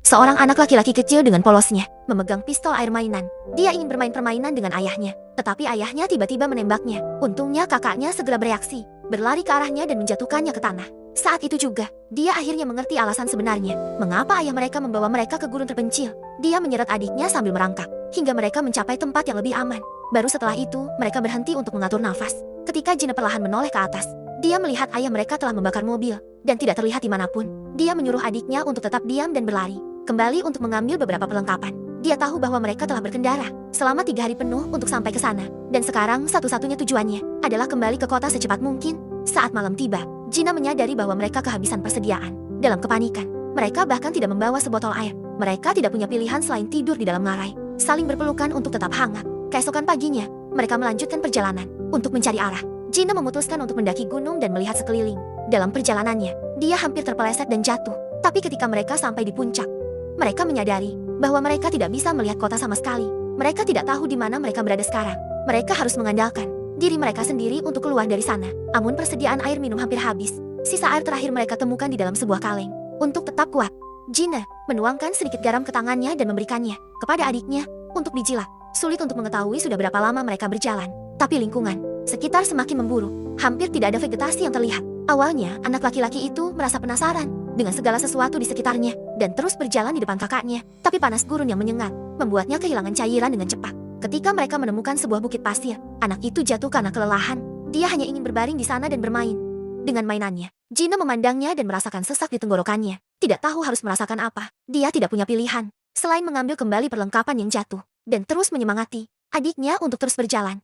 Seorang anak laki-laki kecil dengan polosnya memegang pistol air mainan. Dia ingin bermain permainan dengan ayahnya, tetapi ayahnya tiba-tiba menembaknya. Untungnya kakaknya segera bereaksi, berlari ke arahnya dan menjatuhkannya ke tanah. Saat itu juga, dia akhirnya mengerti alasan sebenarnya mengapa ayah mereka membawa mereka ke gurun terpencil. Dia menyeret adiknya sambil merangkak, hingga mereka mencapai tempat yang lebih aman. Baru setelah itu, mereka berhenti untuk mengatur nafas. Ketika Gina perlahan menoleh ke atas, dia melihat ayah mereka telah membakar mobil, dan tidak terlihat dimanapun. Dia menyuruh adiknya untuk tetap diam dan berlari kembali untuk mengambil beberapa perlengkapan. Dia tahu bahwa mereka telah berkendara selama 3 hari penuh untuk sampai ke sana. Dan sekarang satu-satunya tujuannya adalah kembali ke kota secepat mungkin. Saat malam tiba, Gina menyadari bahwa mereka kehabisan persediaan. Dalam kepanikan, mereka bahkan tidak membawa sebotol air. Mereka tidak punya pilihan selain tidur di dalam ngarai, saling berpelukan untuk tetap hangat. Keesokan paginya, mereka melanjutkan perjalanan untuk mencari arah. Gina memutuskan untuk mendaki gunung dan melihat sekeliling. Dalam perjalanannya, dia hampir terpeleset dan jatuh. Tapi ketika mereka sampai di puncak, mereka menyadari bahwa mereka tidak bisa melihat kota sama sekali. Mereka tidak tahu di mana mereka berada sekarang. Mereka harus mengandalkan diri mereka sendiri untuk keluar dari sana. Namun persediaan air minum hampir habis. Sisa air terakhir mereka temukan di dalam sebuah kaleng. Untuk tetap kuat, Gina menuangkan sedikit garam ke tangannya dan memberikannya kepada adiknya untuk dijilat. Sulit untuk mengetahui sudah berapa lama mereka berjalan. Tapi lingkungan sekitar semakin memburuk. Hampir tidak ada vegetasi yang terlihat. Awalnya, anak laki-laki itu merasa penasaran dengan segala sesuatu di sekitarnya dan terus berjalan di depan kakaknya. Tapi panas gurun yang menyengat membuatnya kehilangan cairan dengan cepat. Ketika mereka menemukan sebuah bukit pasir, anak itu jatuh karena kelelahan. Dia hanya ingin berbaring di sana dan bermain dengan mainannya. Gina memandangnya dan merasakan sesak di tenggorokannya. Tidak tahu harus merasakan apa. Dia tidak punya pilihan selain mengambil kembali perlengkapan yang jatuh dan terus menyemangati adiknya untuk terus berjalan.